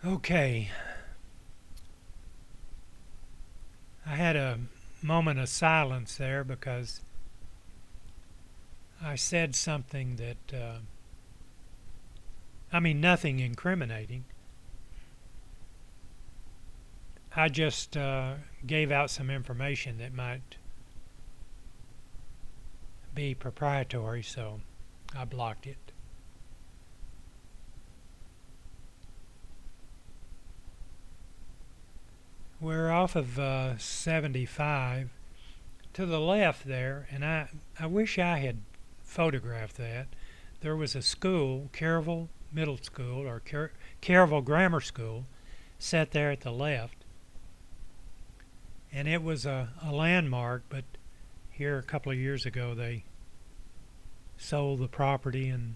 Okay, I had a moment of silence there because I said something that, nothing incriminating. I just gave out some information that might be proprietary, so I blocked it. We're off of 75 to the left there, and I wish I had photographed that. There was a school, Caryville Middle School or Caryville Grammar School, set there at the left, and it was a landmark. But here a couple of years ago, they sold the property and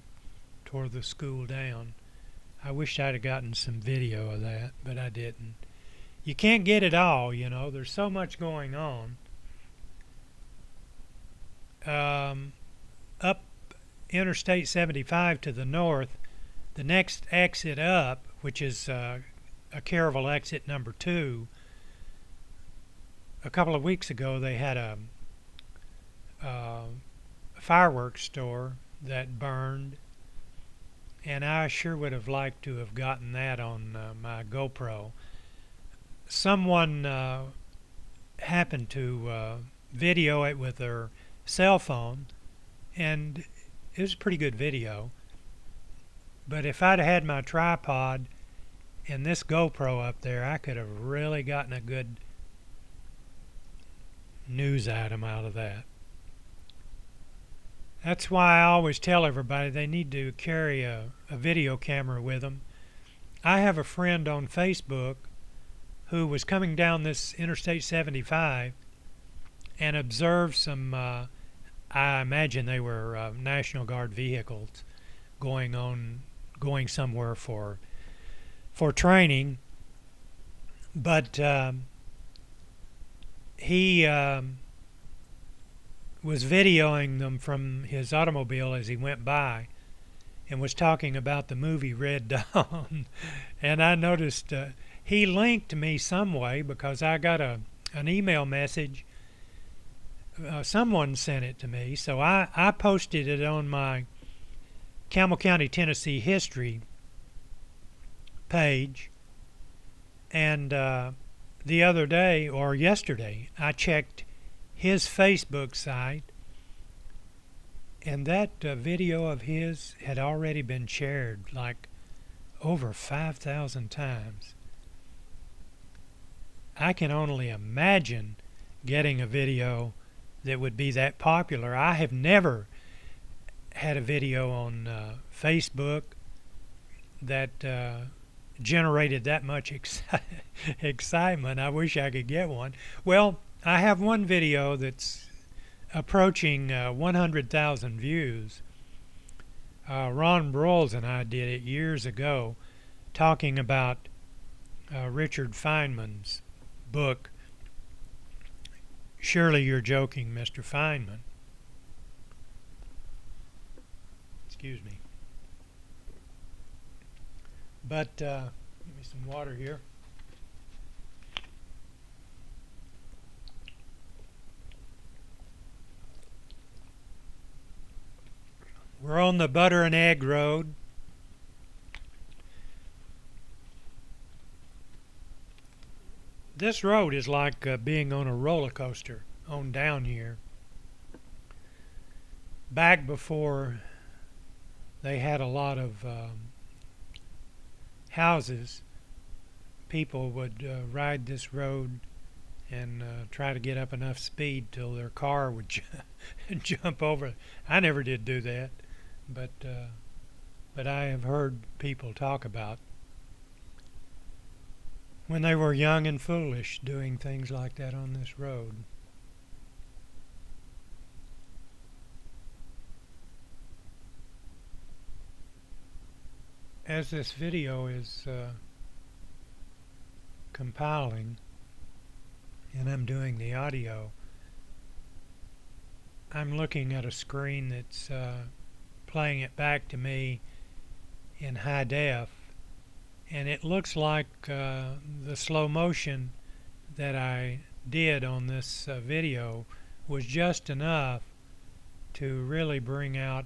tore the school down. I wish I'd have gotten some video of that, but I didn't. You can't get it all, you know. There's so much going on. Up Interstate 75 to the north, the next exit up, which is a Caryville exit number 2, a couple of weeks ago they had a fireworks store that burned, and I sure would have liked to have gotten that on my GoPro. Someone happened to video it with their cell phone, and it was a pretty good video. But if I'd had my tripod and this GoPro up there, I could have really gotten a good news item out of that. That's why I always tell everybody they need to carry a video camera with them. I have a friend on Facebook who was coming down this Interstate 75 and observed some, I imagine they were National Guard vehicles going somewhere for training, but he was videoing them from his automobile as he went by and was talking about the movie Red Dawn. And I noticed he linked me some way because I got an email message. Someone sent it to me, so I posted it on my Campbell County, Tennessee history page. And the other day, or yesterday, I checked his Facebook site, and that video of his had already been shared like over 5,000 times. I can only imagine getting a video that would be that popular. I have never had a video on Facebook that generated that much excitement. I wish I could get one. Well, I have one video that's approaching 100,000 views. Ron Broyles and I did it years ago, talking about Richard Feynman's book, Surely You're Joking, Mr. Feynman. Excuse me. But give me some water here. We're on the Butter and Egg Road. This road is like being on a roller coaster on down here. Back before they had a lot of houses, people would ride this road and try to get up enough speed till their car would jump over. I never did do that, but I have heard people talk about when they were young and foolish doing things like that on this road. As this video is compiling and I'm doing the audio, I'm looking at a screen that's playing it back to me in high def, and it looks like the slow motion that I did on this video was just enough to really bring out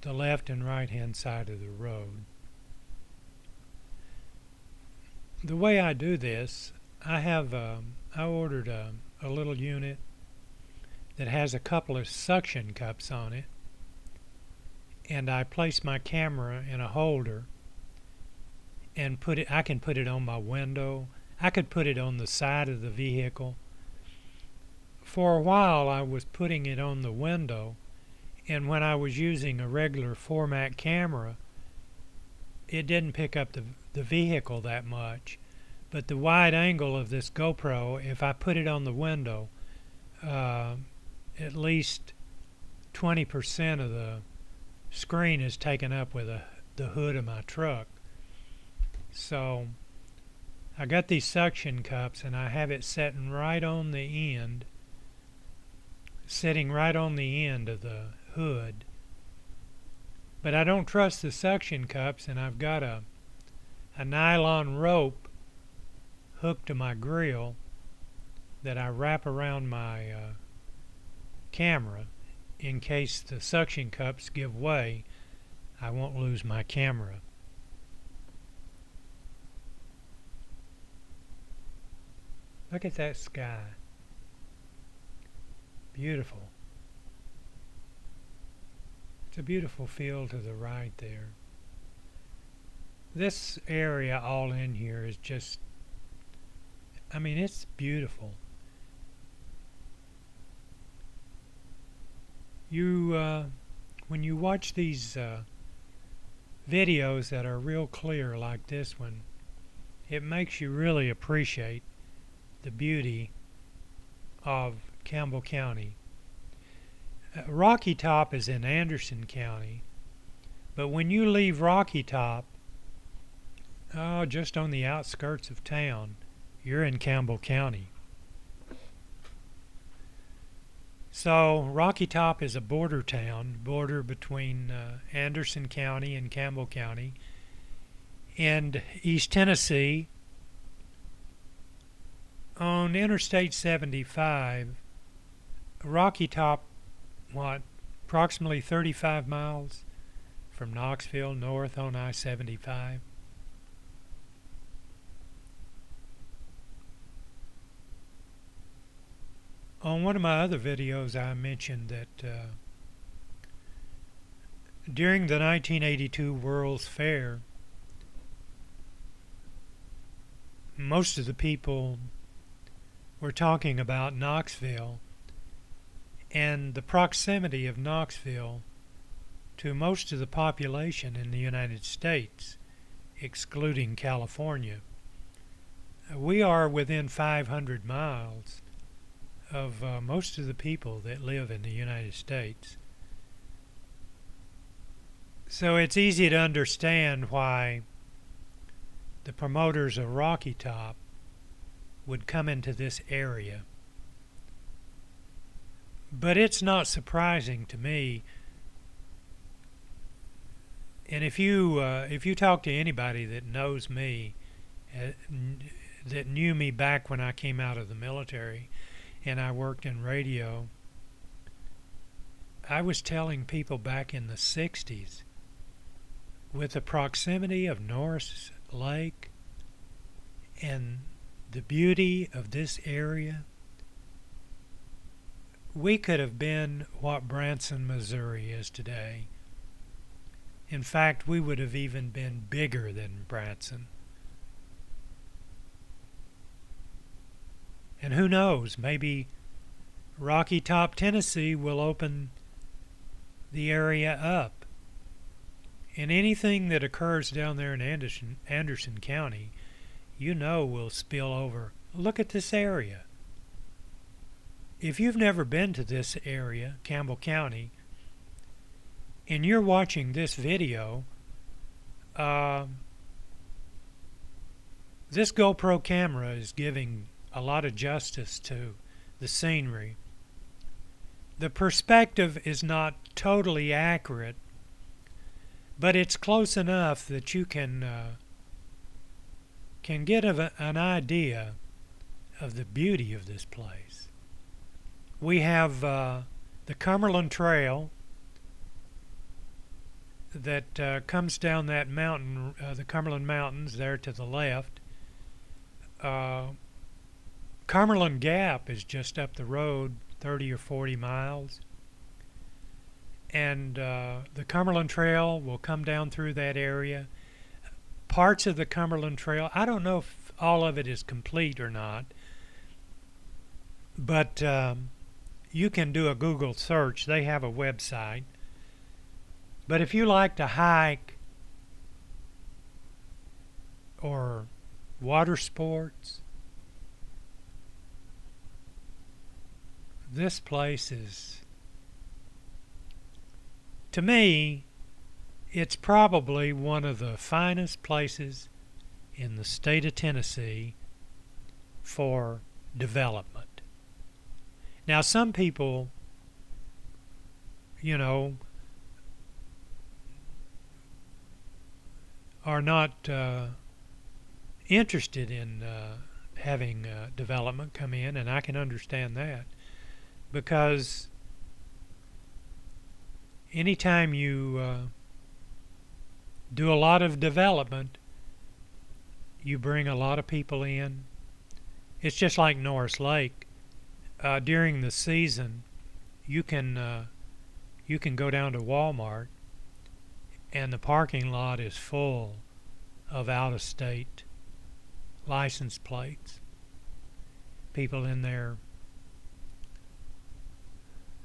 the left and right hand side of the road. The way I do this, I ordered a little unit that has a couple of suction cups on it, and I place my camera in a holder and I can put it on my window. I could put it on the side of the vehicle. For a while I was putting it on the window, and when I was using a regular format camera, it didn't pick up the vehicle that much. But the wide angle of this GoPro, if I put it on the window, at least 20% of the screen is taken up with the hood of my truck. So I got these suction cups and I have it sitting right on the end of the hood. But I don't trust the suction cups, and I've got a nylon rope hooked to my grill that I wrap around my camera in case the suction cups give way. I won't lose my camera. Look at that sky. Beautiful. It's a beautiful field to the right there. This area all in here is just, I mean, it's beautiful. When you watch these videos that are real clear like this one, it makes you really appreciate the beauty of Campbell County. Rocky Top is in Anderson County, but when you leave Rocky Top, just on the outskirts of town, you're in Campbell County. So Rocky Top is a border town, border between Anderson County and Campbell County. And East Tennessee, on Interstate 75, Rocky Top, approximately 35 miles from Knoxville north on I-75. On one of my other videos I mentioned that during the 1982 World's Fair, most of the people were talking about Knoxville and the proximity of Knoxville to most of the population in the United States, excluding California. We are within 500 miles of most of the people that live in the United States. So it's easy to understand why the promoters of Rocky Top would come into this area. But it's not surprising to me. And if you talk to anybody that knows me, that knew me back when I came out of the military and I worked in radio, I was telling people back in the 60s, with the proximity of Norris Lake and the beauty of this area, we could have been what Branson, Missouri is today. In fact, we would have even been bigger than Branson. And who knows, maybe Rocky Top, Tennessee will open the area up. And anything that occurs down there in Anderson County, will spill over. Look at this area. If you've never been to this area, Campbell County, and you're watching this video, this GoPro camera is giving a lot of justice to the scenery. The perspective is not totally accurate, but it's close enough that you can get an idea of the beauty of this place. We have the Cumberland Trail that comes down that mountain, the Cumberland Mountains there to the left. Cumberland Gap is just up the road 30 or 40 miles. And the Cumberland Trail will come down through that area. Parts of the Cumberland Trail, I don't know if all of it is complete or not, but you can do a Google search. They have a website. But if you like to hike or water sports, this place is, to me, it's probably one of the finest places in the state of Tennessee for development. Now, some people, you know, are not interested in having development come in, and I can understand that, because anytime you do a lot of development, you bring a lot of people in. It's just like Norris Lake. During the season, you can go down to Walmart, and the parking lot is full of out-of-state license plates. People in there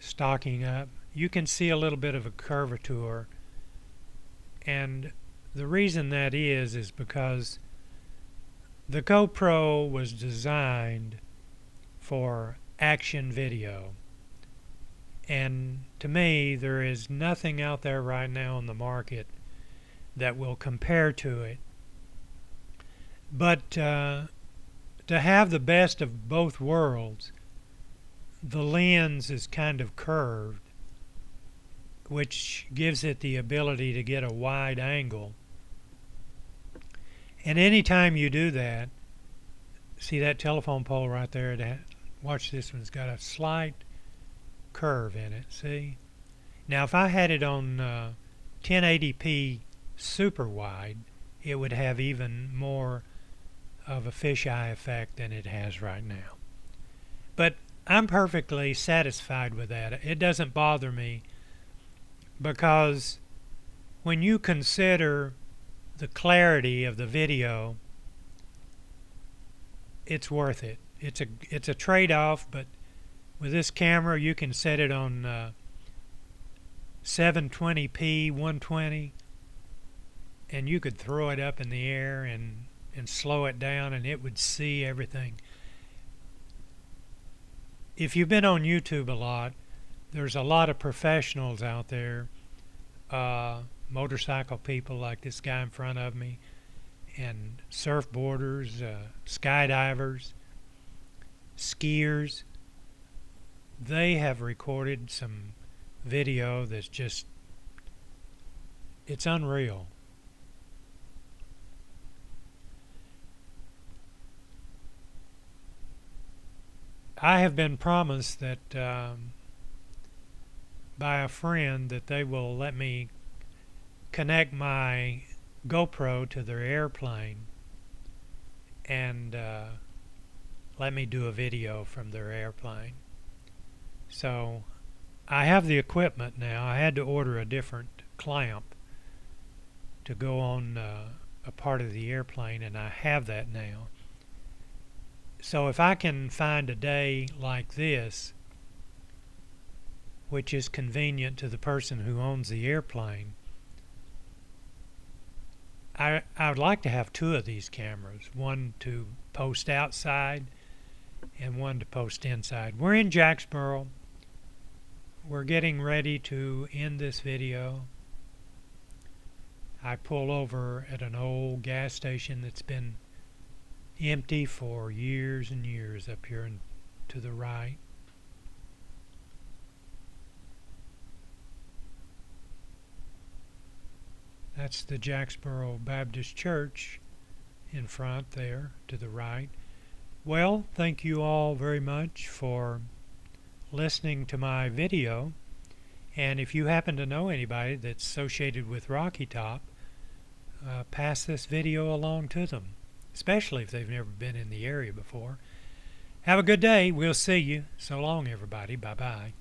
stocking up. You can see a little bit of a curvature, and the reason that is because the GoPro was designed for action video. And to me, there is nothing out there right now on the market that will compare to it. But to have the best of both worlds, the lens is kind of curved, which gives it the ability to get a wide angle. And anytime you do that, see that telephone pole right there? Watch this one's got a slight curve in it, see? Now if I had it on 1080p super wide, it would have even more of a fisheye effect than it has right now. But I'm perfectly satisfied with that. It doesn't bother me, because when you consider the clarity of the video, it's worth it. It's a trade-off, but with this camera, you can set it on 720p 120, and you could throw it up in the air and slow it down, and it would see everything. If you've been on YouTube a lot, there's a lot of professionals out there, motorcycle people like this guy in front of me, and surfboarders, skydivers, skiers. They have recorded some video that's just, it's unreal. I have been promised that by a friend that they will let me connect my GoPro to their airplane and let me do a video from their airplane. So I have the equipment now. I had to order a different clamp to go on a part of the airplane, and I have that now. So if I can find a day like this, which is convenient to the person who owns the airplane, I would like to have two of these cameras, one to post outside and one to post inside. We're in Jacksboro. We're getting ready to end this video. I pull over at an old gas station that's been empty for years and years up here and to the right. That's the Jacksboro Baptist Church in front there to the right. Well, thank you all very much for listening to my video. And if you happen to know anybody that's associated with Rocky Top, pass this video along to them, especially if they've never been in the area before. Have a good day. We'll see you. So long, everybody. Bye-bye.